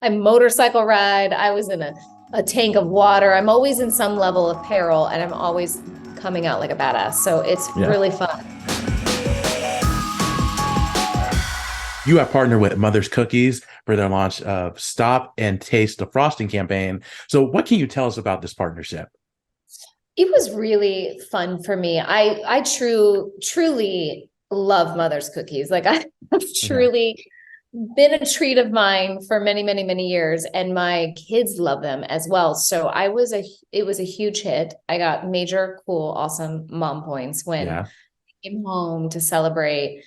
I motorcycle ride. I was in a tank of water. I'm always in some level of peril, and I'm always coming out like a badass. So it's Yeah. really fun. You have partnered with Mother's Cookies for their launch of Stop and Taste the Frosting campaign. So what can you tell us about this partnership? It was really fun for me. I truly love Mother's Cookies. Like I've Yeah. truly been a treat of mine for many, many, many years, and my kids love them as well. So it was a huge hit. I got major, cool, awesome mom points when Yeah. I came home to celebrate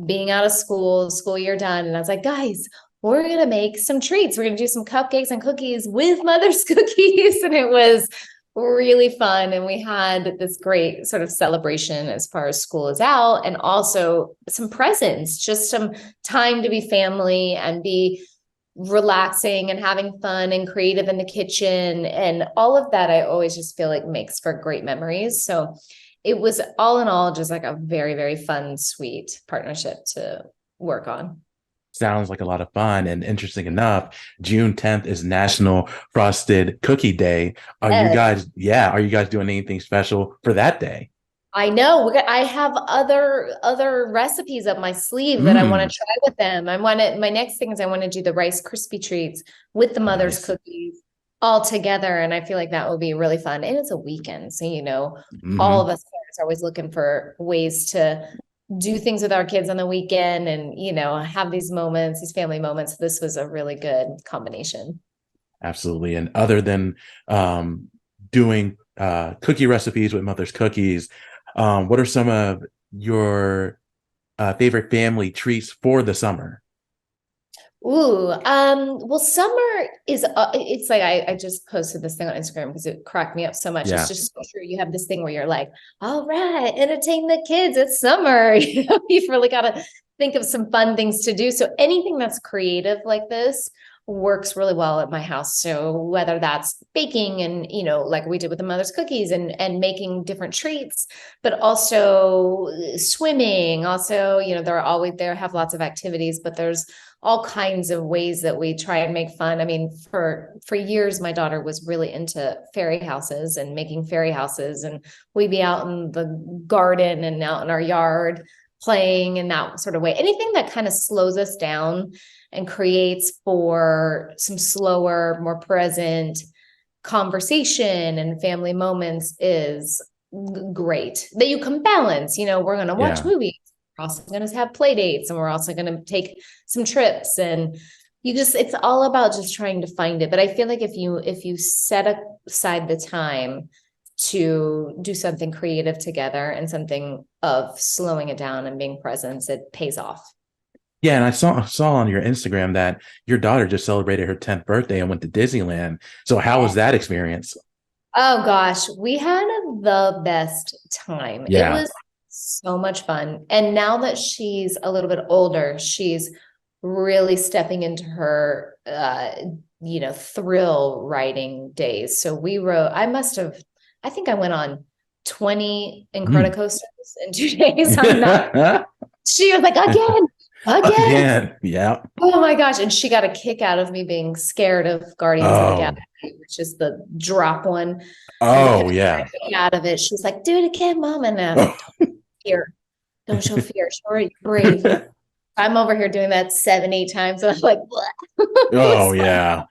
being out of school year done. And I was like, guys, we're going to make some treats. We're going to do some cupcakes and cookies with Mother's Cookies. And it was really fun. And we had this great sort of celebration as far as school is out, and also some presents, just some time to be family and be relaxing and having fun and creative in the kitchen. And all of that, I always just feel like makes for great memories. So it was all in all just like a very, very fun, sweet partnership to work on. Sounds like a lot of fun. And interesting enough, June 10th is National Frosted Cookie Day. Yes. Are you guys doing anything special for that day? I know. I have other recipes up my sleeve that I want Mm, to try with them. My next thing is I want to do the Rice Krispie treats with the Mother's nice. Cookies all together. And I feel like that will be really fun. And it's a weekend. So, all Hmm. of us parents are always looking for ways to do things with our kids on the weekend and, have these moments, these family moments. This was a really good combination. Absolutely. And other than doing cookie recipes with Mother's Cookies, what are some of your favorite family treats for the summer? Well, summer is, it's like, I just posted this thing on Instagram because it cracked me up so much. It's Yeah. just so true. You have this thing where you're like, all right, entertain the kids. It's summer. You've really got to think of some fun things to do. So anything that's creative like this works really well at my house. So whether that's baking and, like we did with the Mother's Cookies and making different treats, but also swimming. Also, there have lots of activities, but there's all kinds of ways that we try and make fun. I mean, for years, my daughter was really into fairy houses and making fairy houses, and we'd be out in the garden and out in our yard playing in that sort of way. Anything that kind of slows us down and creates for some slower, more present conversation and family moments is great that you can balance. We're going to watch Yeah. movies. We're also going to have play dates, and we're also going to take some trips, and it's all about just trying to find it. But I feel like if you set aside the time to do something creative together and something of slowing it down and being present, it pays off. Yeah, and I saw on your Instagram that your daughter just celebrated her 10th birthday and went to Disneyland. So how was that experience? Oh gosh, we had the best time. It Yeah. was so much fun. And now that she's a little bit older, she's really stepping into her thrill writing days. So I think I went on 20 Mm. Incredicoasters in 2 days. I'm not, she was like, again. Again. Yeah. Oh my gosh. And she got a kick out of me being scared of Guardians of the Oh. Galaxy, which is the drop one. And because Oh, I got yeah. a kick out of it, she's like, do it again, mom. And I was like, don't fear. Don't show fear. Show her brave. I'm over here doing that 7, 8 times. And I'm like, what? Oh, yeah.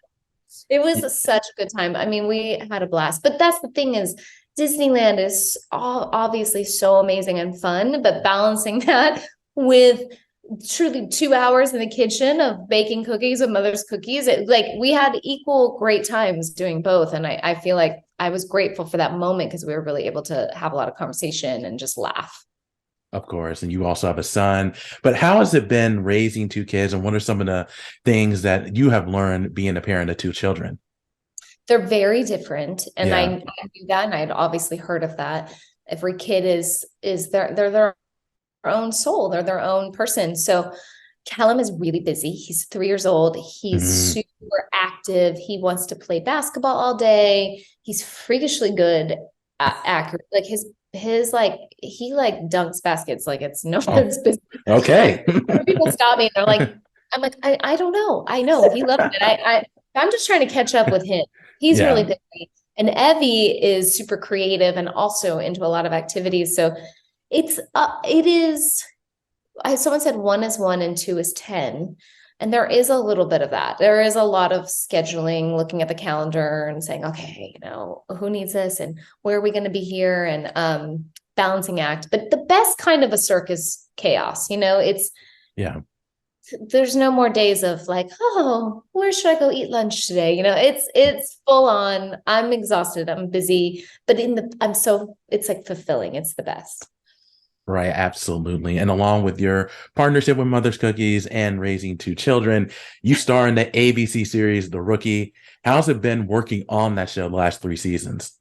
It was such a good time. I mean, we had a blast. But that's the thing is, Disneyland is obviously so amazing and fun, but balancing that with truly 2 hours in the kitchen of baking cookies with Mother's Cookies, like we had equal great times doing both. And I feel like I was grateful for that moment because we were really able to have a lot of conversation and just laugh. Of course. And you also have a son. But how has it been raising two kids? And what are some of the things that you have learned being a parent of two children? They're very different. And I Yeah. knew that, and I'd obviously heard of that. Every kid is their own soul, they're their own person. So Callum is really busy. He's 3 years old. He's Mhm. super active. He wants to play basketball all day. He's freakishly good at accurate. Like his like he like dunks baskets like it's no Oh, one's business. okay. People stop me and they're like, I'm like, I don't know. I know he loves it. I'm just trying to catch up with him. He's really Yeah. busy. And 𝐿𝐵 is super creative and also into a lot of activities. So it is, someone said 1 is 1 and 2 is 10. And there is a little bit of that. There is a lot of scheduling, looking at the calendar and saying, okay, who needs this and where are we going to be here, and balancing act. But the best kind of a circus chaos, Yeah. there's no more days of like, oh, where should I go eat lunch today? It's full on. I'm exhausted. I'm busy, but it's like fulfilling. It's the best. Right, absolutely. And along with your partnership with Mother's Cookies and raising 2 children, you star in the ABC series The Rookie. How's it been working on that show the last 3 seasons?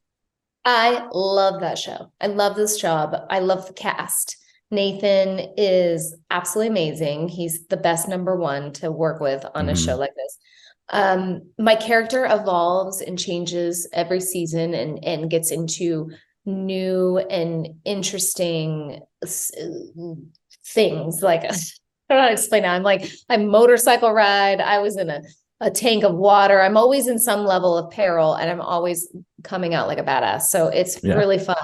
I love that show. I love this job. I love the cast. Nathan is absolutely amazing. He's the best number 1 to work with on a show like this. My character evolves and changes every season and gets into new and interesting things. Like, I don't know how to explain that. I'm like, I motorcycle ride. I was in a tank of water. I'm always in some level of peril, and I'm always coming out like a badass. So it's really fun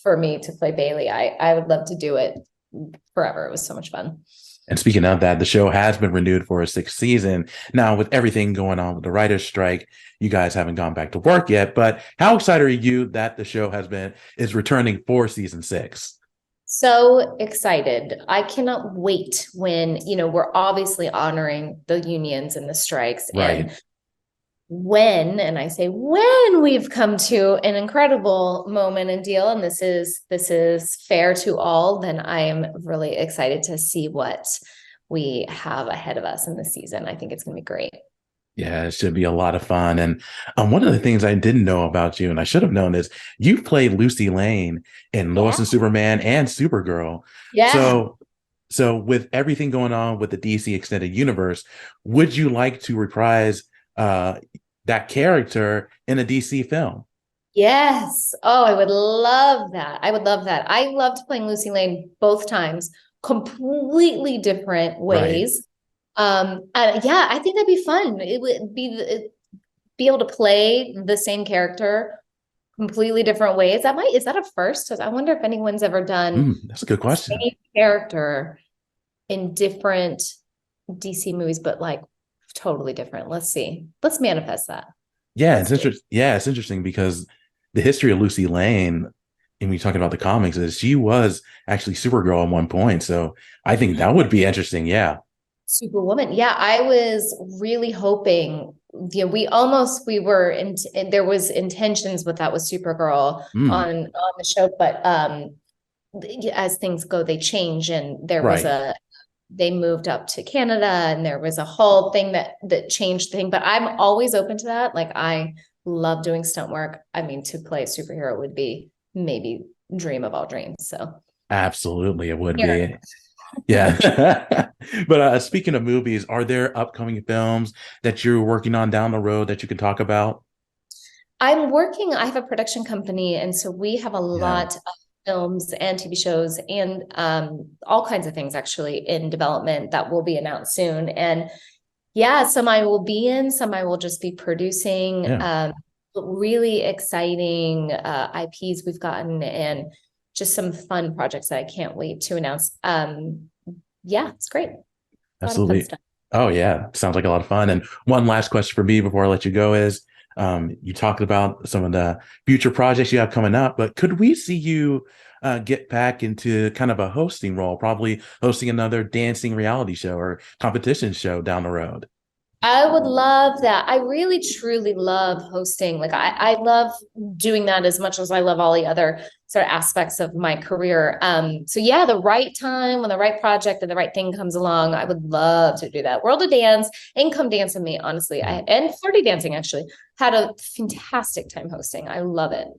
for me to play Bailey. I would love to do it forever. It was so much fun. And speaking of that, the show has been renewed for a 6th season. Now, with everything going on with the writer's strike, you guys haven't gone back to work yet, but how excited are you that the show is returning for season 6? So excited. I cannot wait when, we're obviously honoring the unions and the strikes. Right. And I say when we've come to an incredible moment and deal, and this is fair to all, then I am really excited to see what we have ahead of us in this season. I think it's going to be great. Yeah, it should be a lot of fun. And one of the things I didn't know about you, and I should have known, is you played Lucy Lane in Lois and Superman and Supergirl. Yeah. So with everything going on with the DC Extended Universe, would you like to reprise that character in a DC film? Yes. Oh, I would love that. I would love that. I loved playing Lucy Lane both times, completely different ways. And yeah, I think that'd be fun. It would be able to play the same character completely different ways. Is that a first? I wonder if anyone's ever done that's a good question. Same character in different DC movies, but like totally different. Let's see. Let's manifest that. Yeah, it's interesting. Yeah, it's interesting because the history of Lucy Lane, and we talking about the comics, is she was actually Supergirl at one point. So I think that would be interesting. Yeah. Superwoman. Yeah, I was really hoping, there was intentions with that with Supergirl on the show, but as things go, they change, and they moved up to Canada, and there was a whole thing that changed the thing, but I'm always open to that. Like, I love doing stunt work. I mean, to play a superhero would be maybe dream of all dreams. So absolutely, it would be. Yeah. But speaking of movies, are there upcoming films that you're working on down the road that you can talk about? I have a production company, and so we have a lot of films and TV shows and all kinds of things actually in development that will be announced soon. And some I will be in, some I will just be producing. Really exciting IPs we've gotten, and just some fun projects that I can't wait to announce. It's great. Absolutely. Oh yeah, sounds like a lot of fun. And one last question for me before I let you go is, you talked about some of the future projects you have coming up, but could we see you get back into kind of a hosting role, probably hosting another dancing reality show or competition show down the road? I would love that. I really, truly love hosting. Like, I love doing that as much as I love all the other sort of aspects of my career. So yeah, the right time, when the right project and the right thing comes along, I would love to do that. World of Dance and Come Dance With Me, honestly. And Flirty Dancing, actually. Had a fantastic time hosting. I love it.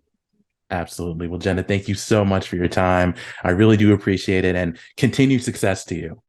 Absolutely. Well, Jenna, thank you so much for your time. I really do appreciate it, and continued success to you.